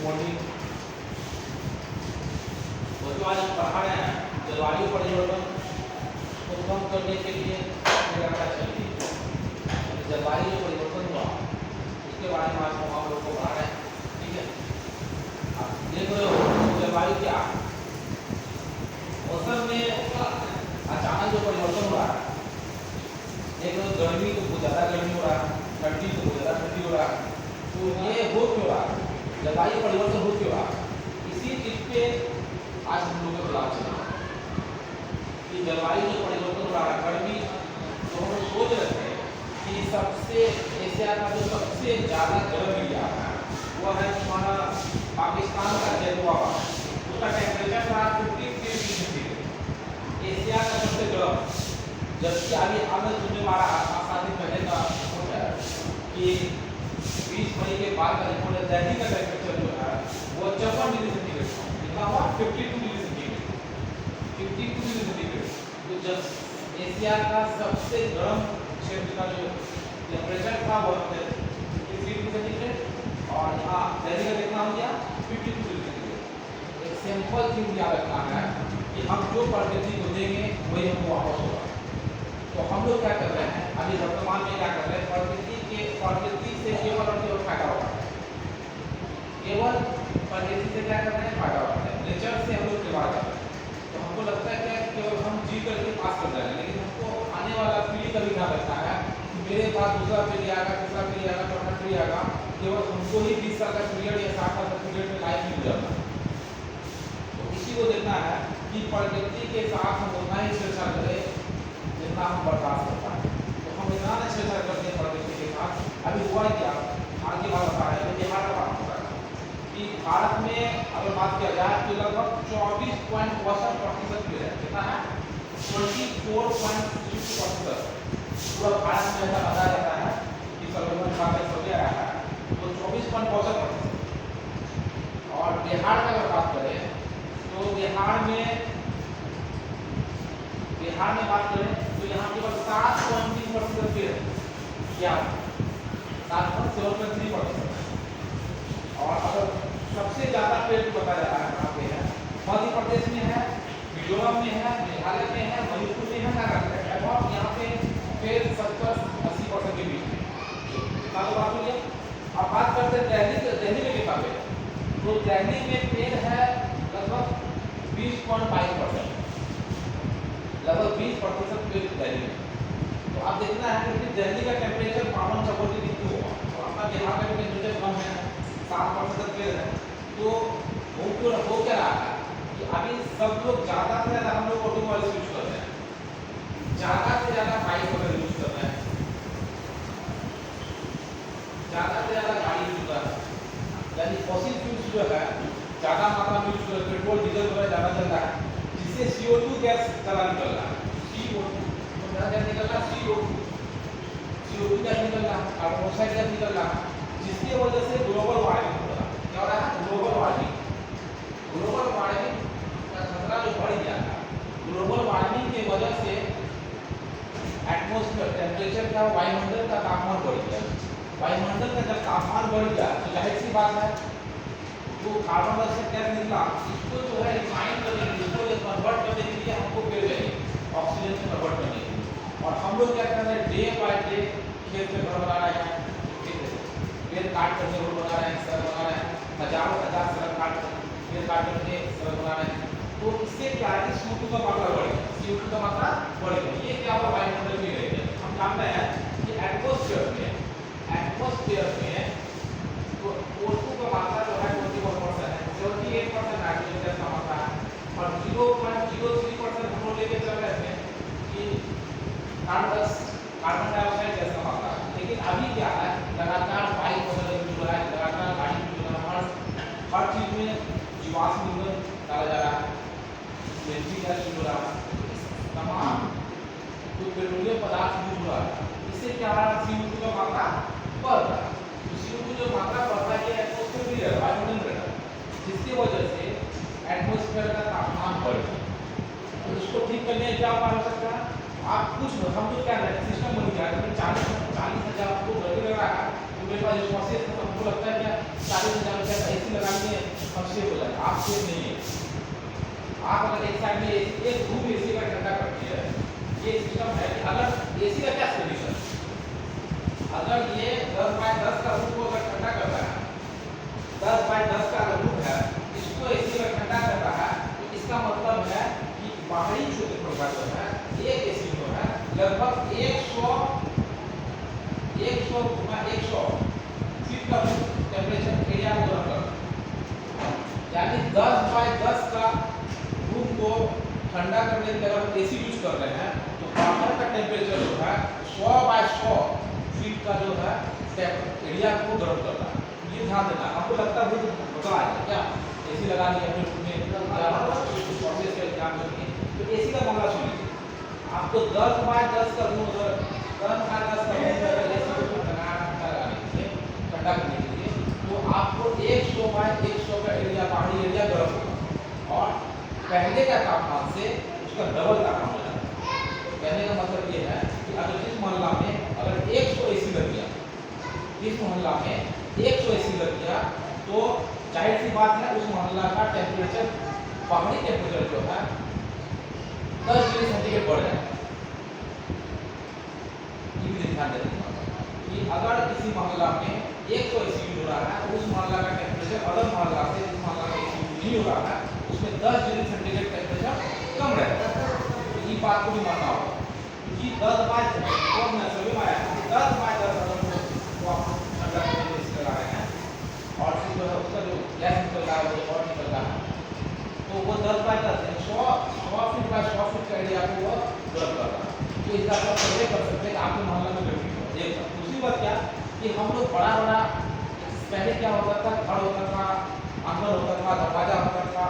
Morning. उसके बाद हम पढ़ा रहे हैं जलवायु परिवर्तन को कम करने के लिए क्या चाहिए। जलवायु परिवर्तन हुआ उसके बारे में आज हम आप लोग को पढ़ा रहे हैं। ठीक है, आप देख रहे हो जलवायु क्या मौसम में अचानक जो परिवर्तन हो रहा है। देख रहे हो गर्मी तो बहुत ज़्यादा गर्मी हो रहा है, ठंडी तो बहुत ज़्यादा ठंडी हो रहा है। तो ये हो क्यों रहा है, जलवायु परिवर्तन हो क्यों रहा है, इसी चीज़ पे आज हम लोग को पता चला कि जलवायु जो परिवर्तन हो रहा है। गर्मी तो हम लोग सोच रहे थे कि सबसे एशिया का जो सबसे ज़्यादा गर्म एरिया है वो है तुम्हारा पाकिस्तान का जैतूनाबाद। उसका टेम्परेचर था 53 डिग्री सेंटीग्रेड, एशिया का सबसे गर्म। जबकि अभी हाल में सुनने वाला 7 दिन पहले का रिपोर्ट है कि 20 मई के बाद का रिपोर्ट है, दिल्ली का टेम्परेचर जो है वो 54 डिग्री सेंटीग्रेड था। कितना हुआ 52 डिग्री सेंटीग्रेड, 52 डिग्री सेंटीग्रेड। तो जब एशिया का सबसे गर्म क्षेत्र का जो टेम्परेचर था वो 53 डिग्री सेंटीग्रेड और यहाँ दिल्ली का कितना हो गया 52 डिग्री सेंटीग्रेड। एक सिंपल चीज याद रखना है कि हम जो प्रकृति को देंगे वही हमको वापस होगा। तो हम लोग क्या कर रहे हैं अभी वर्तमान में, क्या कर रहे हैं प्रकृति से केवल और केवल फायदा होता है। केवल प्रकृति से क्या कर रहे हैं, फायदा होता है। नेचर से हम लोग खिलवाड़ कर रहे हैं। तो हमको लगता है कि केवल हम जी करके पास कर जाएंगे, लेकिन हमको आने वाला पीढ़ी का भी ध्यान रखना है कि मेरे पास दूसरा पीढ़ी आएगा, तीसरा पीढ़ी आएगा, चौथा पीढ़ी आएगा, केवल हमको ही 20 साल का पीरियड या 60 साल का पीरियड में लाइफ मिल जाता है। तो इसी को देखना है कि प्रकृति के साथ हम उतना ही छेड़छाड़ करें जितना हम बर्दाश्त कर पाए। तो हम इतना न छेड़छाड़ करते हैं प्रकृति के साथ। अभी हुआ क्या, आगे बात बता रहे हैं, बिहार का बात होता है कि भारत में अगर बात किया जाए तो लगभग 24.62% पेड़ है। कितना है 24.62%। पूरा भारत में ऐसा बताया जाता है कि सर्वेक्षण का सर्वे आया है तो 24.62%। और बिहार का अगर बात करें तो बिहार में बात करें तो यहाँ केवल 7.3% पेड़ है। क्या 7.73%। और अगर सबसे ज़्यादा पेड़ बताया जा रहा है कहाँ पे है, मध्य प्रदेश में है, मिजोरम में है, मेघालय में है, मणिपुर में है, नागालैंड। और यहाँ पे पेड़ 70-80% के बीच में। कितना तो बात हुई है। अब बात करते हैं दिल्ली में कितना पेड़, तो दिल्ली में पेड़ है लगभग 20.22%, लगभग 20% पेड़ दिल्ली में। तो आप देखना है कि दिल्ली का टेम्परेचर 52-54 डिग्री क्यों हुआ, और अपना बिहार का टेम्परेचर कम है, 7% पेड़ है। तो हो क्या रहा है कि अभी सब लोग ज़्यादा से ज़्यादा हम लोग ऑटोमोबाइल यूज कर रहे हैं, ज़्यादा से ज़्यादा बाइक वगैरह यूज कर रहे हैं, ज़्यादा से ज़्यादा गाड़ी यूज कर रहे हैं। यानी फॉसिल फ्यूल्स जो है ज़्यादा मात्रा में यूज कर रहे हैं, पेट्रोल डीजल वगैरह ज़्यादा चल रहा है, जिससे CO2 गैस ज़्यादा निकल रहा है। CO2 क्या निकल रहा है, CO2 गैस निकल रहा है, कार्बन डाइऑक्साइड गैस निकल रहा है, जिसकी वजह से ग्लोबल वार्मिंग हो रहा है। क्या हो रहा है, ग्लोबल वार्मिंग का खतरा जो बढ़ गया है। ग्लोबल वार्मिंग की वजह से एटमॉस्फेयर टेम्परेचर का, वायुमंडल का तापमान बढ़ गया। वायुमंडल का जब तापमान बढ़ गया तो जाहिर सी बात है जो कार्बन डाइऑक्साइड गैस निकला इसको जो है रिफाइन करने के लिए, इसको कन्वर्ट करने के लिए हमको पेड़ चाहिए, ऑक्सीजन में कन्वर्ट करने के लिए। और हम लोग क्या कर रहे हैं, डे बाय डे खेत में घर बना रहे हैं, पेड़ काट करके रोड बना रहे हैं, सड़क बना रहे हैं, हजारों सड़क पेड़ काट करके सड़क बना रहे हैं। तो इससे क्या है कि CO2 का मात्रा बढ़ गया, CO2 का मात्रा बढ़ गया। ये क्या हुआ, वायुमंडल में रह गया। हम जानते हैं कि एटमॉस्फेयर में तो O2 का मात्रा जो है 21% है, 78% नाइट्रोजन गैस का मात्रा है, और 0.03% हम लोग लेके चल रहे थे कि कार्बन डाइऑक्साइड गैस का मात्रा है। लेकिन अभी क्या है, लगातार बाइक वगैरह यूज हो रहा है, लगातार गाड़ी यूज हो रहा है, हर चीज में जीवाश्म ईंधन डाला जा रहा है, LNG गैस यूज हो रहा है, तमाम जो पेट्रोलियम पदार्थ यूज हो रहा है। इससे क्या हो रहा है, CO2 का मात्रा बढ़ रहा है। तो CO2 जो मात्रा बढ़ रहा है ये एटमॉस्फेयर में रह रहा है, जिसकी वजह से एटमॉस्फेयर का तापमान बढ़ रहा है। तो इसको ठीक करने का क्या उपाय हो सकता है, आप कुछ हम लोग क्या सिस्टम बन गया है, 40,000 आपको गर्मी लग रहा है तो मेरे पास हमारे जो प्रोसेस है हमको लगता है क्या सारे एग्जाम क्या ऐसी लगा के हम सेव हो जाए, आप सेव नहीं है। आप अगर एक साइड में एक रूम एसी का ठंडा करती है, ये सिस्टम है कि अगर एसी का क्या सोल्यूशन, अगर ये 10 बाय 10 का रूम को अगर ठंडा कर रहा है, 10 बाय 10 का रूम है, इसको एसी में ठंडा कर रहा है, तो इसका मतलब है कि बाहरी क्षेत्रफल का जो है एक एसी जो है लगभग 100 फीट का टेम्परेचर एरिया को गर्म करता है। यानी 10 बाय 10 का रूम को ठंडा करने के लिए अगर एसी यूज कर रहे हैं तो बाहर का टेम्परेचर जो है 100 बाय 100 फीट का जो है एरिया को गर्म करता है। ये ध्यान देना, आपको लगता है बता है क्या एसी लगा लिया अपने रूम में प्रोसेस का काम करके, तो एसी का मामला सुन लीजिए। आपको 10 बाय 10 का रूम अगर 10 बाय 10 का रूम अगर एसी को ठंडा करने के लिए तो आपको 100 बाय 100 का एरिया बाहरी एरिया गर्म होगा और पहले का तापमान से उसका डबल तापमान हो जाता है। कहने का मतलब ये है कि अगर जिस मोहल्ला में अगर 100 एसी लग गया, इस मोहल्ला में 100 एसी लग गया तो जाहिर सी बात है उस मोहल्ला का टेम्परेचर बाहरी टेम्परेचर जो है 10 डिग्री सेंटीग्रेड बढ़ जाएगा। ये भी ध्यान देना कि अगर किसी मोहल्ला में 100 एसी यूज हो रहा है तो उस मोहल्ला का टेम्परेचर अदर मोहल्ला से जिस मोहल्ला में एसी यूज नहीं हो रहा है उसमें 10 डिग्री सेंटीग्रेड टेम्परेचर कम रहेगा। तो ये बात को भी मानना होगा कि 10 बाय 10 बाय 10 अगर वो आप ठंडा करने के लिए लगा रहे हैं और फिर जो है उसका जो गैस निकल रहा है वो और निकल रहा है तो वो 10 बाय 10 100 फीट बाय 100 फीट का एरिया को वो गर्म कर रहा है। तो इसका आप सर्वे कर सकते हैं कि आपके मोहल्ला में गर्मी हो। एक दूसरी बात क्या कि हम लोग बड़ा बड़ा पहले क्या होता था, घर होता था, आंगन होता था, दरवाजा होता था,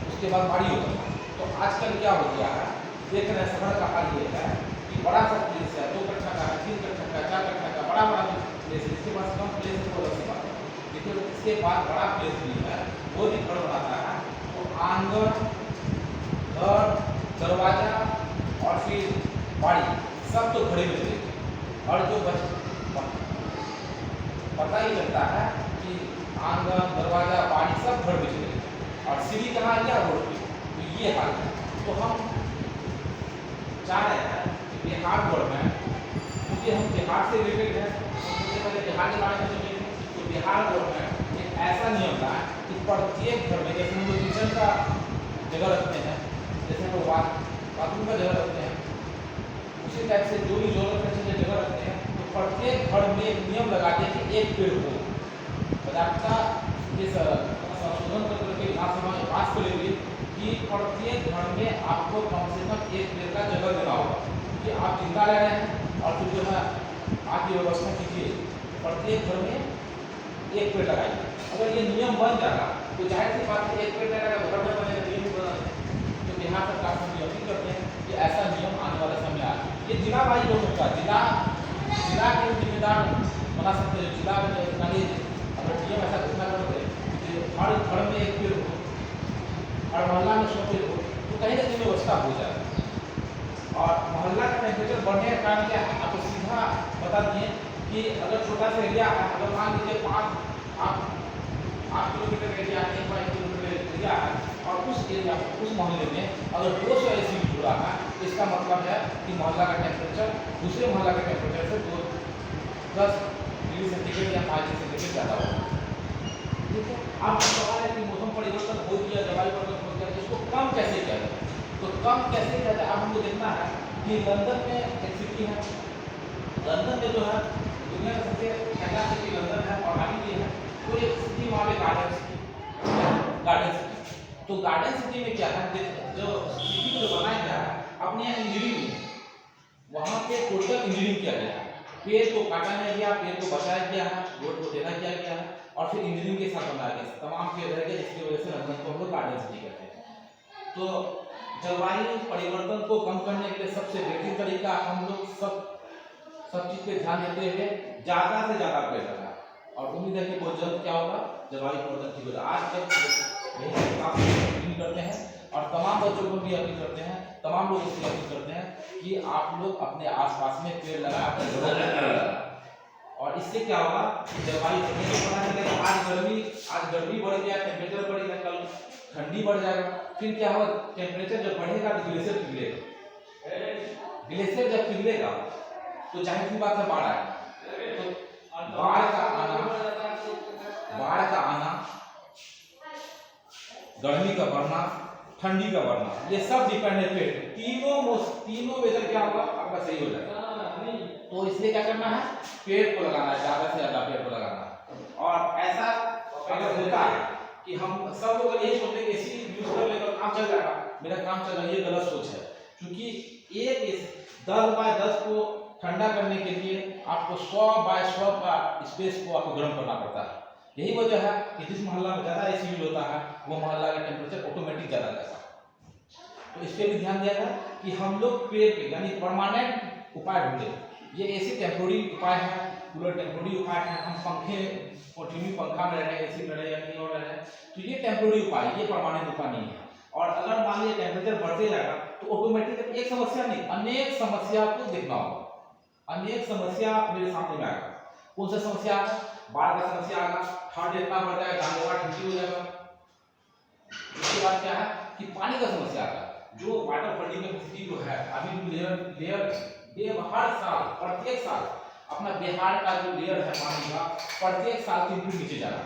उसके बाद बाड़ी होता था। तो आजकल क्या हो गया है, देख रहे हैं शहर का हाल ये है कि बड़ा सा प्लेस है, 2 कट्ठा का, 3 कट्ठा का, 4 कट्ठा का, बड़ा बड़ा प्लेस है। इसके पास कम प्लेस है तो अलग सी बात है, लेकिन इसके पास बड़ा प्लेस भी है, वो भी घर बनाता है तो आंगन, घर, दरवाजा और फिर बाड़ी सब तो घड़े में चलेगी और जो पता ही चलता है कि आंगन, दरवाजा, बाड़ी सब घर में चलेगी और सीढ़ी कहाँ गया रोड पे। तो ये हाल है। तो हम चाह रहे हैं कि बिहार गवर्नमेंट, क्योंकि हम बिहार से रिलेटेड हैं, सबसे पहले बिहार के बारे में सोचेंगे तो बिहार गवर्नमेंट एक ऐसा नियम लाए कि प्रत्येक घर में जैसे हम लोग किचन का जगह रखते हैं, जैसे हम लोग बाथरूम का जगह रखते हैं, उसी टाइप से जो भी जरूरत है जगह रखते हैं तो प्रत्येक घर में एक नियम लगा दिया कि एक पेड़ हो। पदार्थ ये संशोधन करके विधानसभा में पास करेंगे कि प्रत्येक घर में आपको कम से कम एक पेड़ का जगह देना होगा कि आप जिंदा रह रहे हैं और फिर जो है आपकी व्यवस्था कीजिए, प्रत्येक घर में एक पेड़ लगाइए। अगर ये नियम बन जाएगा तो जाहिर सी बात है एक पेड़ लगाएगा घर में बनेगा, नियम बना तो बिहार सरकार से नियम करते हैं कि ऐसा नियम आने वाले समय आ ये जिला वाइज हो सकता है, जिला के जिम्मेदार बना सकते हैं। जिला में अगर नियम ऐसा घोषणा कर दे कि हर घर में एक पेड़ हो, हर मोहल्ला में 100 पेड़ हो, तो कहीं ना कहीं व्यवस्था हो जाए। और मोहल्ला का टेम्परेचर बढ़ने का कारण क्या है, आपको सीधा बता दिए कि अगर छोटा सा एरिया है, अगर मान लीजिए 8 किलोमीटर एरिया है, 1 किलोमीटर एरिया है और उस एरिया उस मोहल्ले में अगर 200 एसी हो रहा है तो इसका मतलब है कि मोहल्ला का टेम्परेचर दूसरे मोहल्ला के टेम्परेचर से 10 डिग्री सेंटीग्रेड या 5 डिग्री सेंटीग्रेड ज़्यादा होगा। ठीक है, अब सवाल है कि मौसम परिवर्तन हो गया, जलवायु परिवर्तन हो गया, इसको कम कैसे किया जाए। तो कम कैसे किया जाए, अब हमको देखना है कि लंदन में एक सिटी है, लंदन में जो है दुनिया का सबसे पहला सिटी लंदन है और अभी भी है, तो एक सिटी वहाँ पे गार्डन सिटी। तो गार्डन सिटी में क्या है, जो सिटी को जो बनाया गया है अपने यहाँ इंजीनियरिंग वहाँ पे टोटल इंजीनियरिंग किया गया है, पेड़ को काटा नहीं गया, पेड़ को बचाया गया है, रोड को टेढ़ा किया गया है और फिर इंजीनियरिंग के साथ बनाया गया, तमाम पेड़ रह गए, जिसकी वजह से लंदन को हम लोग गार्डन सिटी कहते हैं। तो जलवायु परिवर्तन को कम करने के लिए सबसे बेहतरीन तरीका हम लोग सब चीज पे ध्यान देते हुए ज़्यादा से ज़्यादा पेड़ लगाएं और उम्मीद है कि बहुत जल्द क्या होगा, जलवायु परिवर्तन ठीक होगा। आज तक यही करते हैं और तमाम बच्चों को भी अपील करते हैं, तमाम लोगों से अपील करते हैं कि आप लोग अपने आसपास में पेड़ लगाएं, अपने घरों में पेड़ लगाएं। और इससे क्या होगा कि जलवायु बढ़ने से पता चलेगा आज गर्मी बढ़ गया, टेम्परेचर बढ़ गया, कल ठंडी बढ़ जाएगा। फिर क्या होगा, टेम्परेचर जब बढ़ेगा तो ग्लेशियर पिघलेगा, ग्लेशियर जब पिघलेगा तो जाहिर सी बात है बाढ़ आएगा। तो बाढ़ का आना, गर्मी का बढ़ना, ठंडी का बढ़ना, ये सब डिपेंड है पेड़ पे। तीनों वेदर क्या होगा आपका सही हो जाएगा। तो इसलिए क्या करना है, पेड़ को लगाना है, ज्यादा से ज्यादा पेड़ को लगाना है। और ऐसा अगर होता है कि हम सब लोग यही सोचते हैं कि एसी यूज कर लेकर काम चल जाएगा, मेरा काम चल रहा है, ये गलत सोच है। क्योंकि एक 10 बाय 10 को ठंडा करने के लिए आपको 100 बाय 100 का स्पेस को आपको गर्म करना पड़ता है। यही वजह है कि जिस मोहल्ला में ज्यादा एसी यूज होता है वो मोहल्ला का टेम्परेचर ऑटोमेटिक ज्यादा रहता है। तो इस पे भी ध्यान दिया जाए कि हम लोग पेड़ पे यानी परमानेंट उपाय ढूंढे। ये एसी टेम्पोररी उपाय है, कूलर टेम्पोररी उपाय है, हम पंखे कंटिन्यू पंखा में रह रहे हैं, एसी में रह रहे हैं या कहीं और रह रहे हैं, तो ये टेम्पोररी उपाय, ये परमानेंट उपाय नहीं है। और अगर मान लीजिए टेम्परेचर बढ़ते जाएगा तो ऑटोमेटिक एक समस्या नहीं, अनेक समस्या को देखना होगा, अनेक समस्या मेरे सामने में आएगा। कौन सा समस्या? बाढ़ का समस्या आएगा, ठंड इतना बढ़ जाएगा, जानलेवा ठंडी हो जाएगा। उसके बाद क्या है कि पानी का समस्या आता है। जो वाटर होल्डिंग कैपेसिटी जो है अभी लेयर हर साल प्रत्येक साल अपना बिहार का जो लेयर है पानी का प्रत्येक साल 3 फीट नीचे जा रहा है।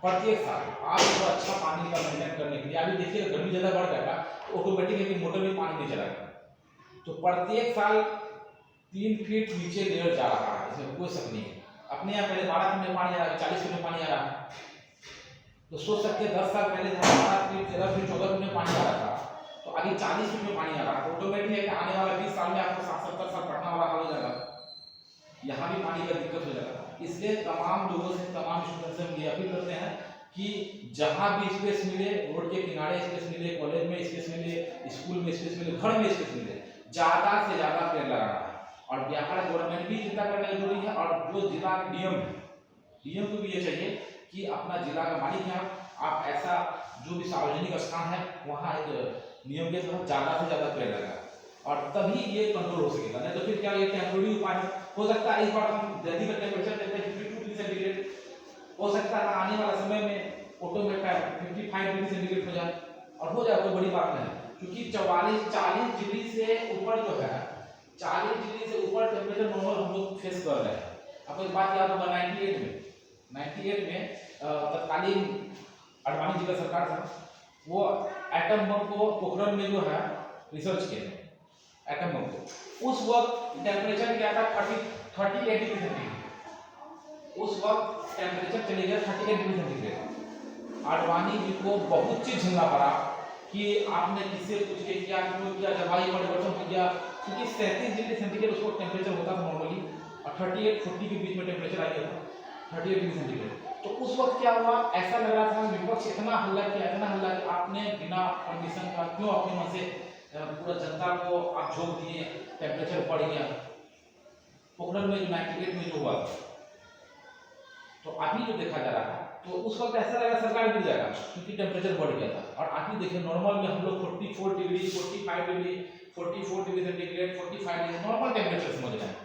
प्रत्येक साल आप तो अच्छा पानी का मेंटेन करने के लिए अभी देखिए गर्मी ज्यादा बढ़ जाएगा तो ऑटोमेटिक है कि मोटर में पानी नहीं चलाएगा। तो प्रत्येक साल 3 फीट नीचे लेयर जा रहा है, इसमें कोई शक नहीं है। अपने यहाँ पहले 12 फीट में पानी आ रहा है, 40 फीट में पानी आ रहा है। तो सोच सकते हैं 10 साल पहले 12 फीट 13 फीट 14 फीट में पानी आ रहा था, तो अभी 40 फीट में पानी आ रहा है। ऑटोमेटिक है कि आने वाला 20 साल में आपको 60-70 साल पटना वाला हाल हो जाएगा, यहाँ भी पानी का दिक्कत हो जाएगा। इसलिए तमाम लोगों से, तमाम स्टूडेंट से हम ये अपील करते हैं कि जहाँ भी स्पेस मिले, रोड के किनारे स्पेस मिले, कॉलेज में स्पेस मिले, स्कूल में स्पेस मिले, घर में स्पेस मिले, ज्यादा से ज्यादा पेड़ लगाना है। और बिहार गवर्नमेंट भी चिंता करना जरूरी है। और जो जिला के डीएम को भी ये चाहिए कि अपना जिला का मालिक है, आप ऐसा जो भी सार्वजनिक स्थान है वहाँ एक नियम के तहत ज्यादा से ज्यादा पेड़ लगाए और तभी ये कंट्रोल हो सकेगा। नहीं तो फिर क्या ये टेम्पोररी उपाय हो सकता है। इस बार हम दिल्ली का टेम्परेचर देते हैं 52 डिग्री सेंटीग्रेड, हो सकता है आने वाले समय में ऑटोमेटिक 55 डिग्री सेंटीग्रेड हो जाए, और हो जाए कोई बड़ी बात नहीं। क्योंकि 40 डिग्री से ऊपर जो है, 40 डिग्री से ऊपर टेम्परेचर नॉर्मल हम लोग फेस कर रहे हैं। आपको एक बात याद होगा 98 में तत्कालीन अडवाणी जी का सरकार था, वो एटम बम को पोखरण में जो है रिसर्च किए एटम बम को। उस वक्त टेम्परेचर क्या था 38 डिग्री सेंटीग्रेड। उस वक्त टेम्परेचर चले गया 38 डिग्री सेंटीग्रेड। अडवाणी जी को बहुत चीज झेलना पड़ा कि आपने किससे पूछ के किया, क्यों किया, जलवायु परिवर्तन हो गया। क्योंकि 37 डिग्री सेंटीग्रेड उस वक्त टेम्परेचर होता था नॉर्मली, और 38-40 के बीच में टेम्परेचर आ गया था 38 डिग्री सेंटीग्रेड। तो उस वक्त क्या हुआ, ऐसा लग रहा था विपक्ष इतना हल्ला किया कि आपने बिना परमिशन का क्यों अपने मन से पूरा जनता को आप झोंक दिए, टेम्परेचर बढ़ गया। पोखरण में जो 98 में जो हुआ, तो अभी जो देखा जा रहा है तो उस वक्त ऐसा लगा सरकार गिर जाएगा क्योंकि टेम्परेचर बढ़ गया था। और अभी देखिए नॉर्मल में हम लोग 44 degree 45 degree 44 degree centigrade 45 degree normal temperature समझ रहे हैं।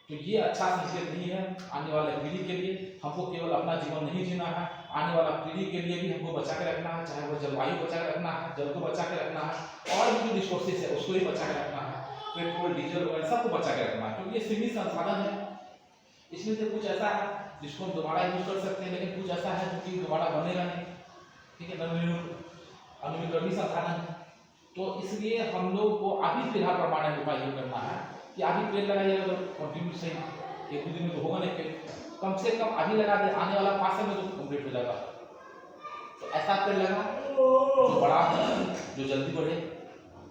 तो ये अच्छा संकेत नहीं है आने वाले पीढ़ी के लिए। हमको केवल अपना जीवन नहीं जीना है, आने वाला पीढ़ी के लिए भी हमको बचा के रखना है। चाहे वो जलवायु बचा के रखना है, जल को बचा के रखना है, और भी जो रिसोर्सेज है उसको भी बचा के रखना है, पेट्रोल डीजल वगैरह सबको बचा के रखना है। क्योंकि ये सीमित संसाधन है, इसमें से कुछ ऐसा है जिसको हम दोबारा यूज कर सकते हैं, लेकिन कुछ ऐसा है जो कि दोबारा बनेगा नहीं। ठीक है, नवीनीकरणीय संसाधन है। तो इसलिए हम लोग को अभी फिलहाल परमानेंट उपाय ये करना है कि अभी पेड़ लगाइएगा तो कंटिन्यू सही, 1-2 दिन में तो होगा नहीं पेड़, कम से कम अभी लगा दे, आने वाला 5 साल में तो कंप्लीट हो जाएगा। तो ऐसा पेड़ लगा जो बड़ा हो, जो जल्दी बढ़े।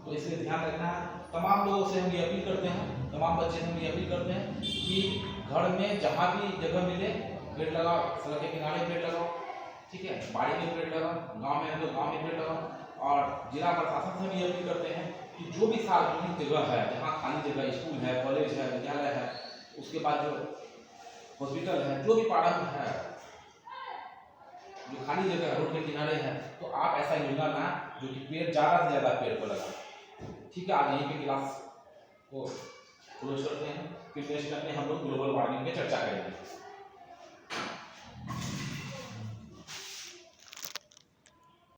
तो इसलिए ध्यान रखना है। तमाम लोगों से हम ये अपील करते हैं, तमाम बच्चे से हम ये अपील करते हैं कि घर में जहाँ भी जगह मिले पेड़ लगाओ, सड़क के किनारे पेड़ लगाओ, ठीक है, बाड़ी में पेड़ लगाओ, गाँव में है तो गाँव में पेड़ लगाओ। और जिला प्रशासन से भी ये अपील करते हैं कि जो भी सार्वजनिक जगह है, जहाँ खाली जगह, स्कूल है, कॉलेज है, विद्यालय है, उसके बाद जो हॉस्पिटल है, जो भी प्रारंभ है, जो खाली जगह रोड के किनारे है, तो आप ऐसा योजना ना जो कि पेड़ ज़्यादा से ज़्यादा पेड़ को लगा। ठीक है, आज यहीं पे क्लास को क्लोज करते हैं। फिर नेक्स्ट में हम लोग ग्लोबल वार्मिंग में चर्चा करेंगे।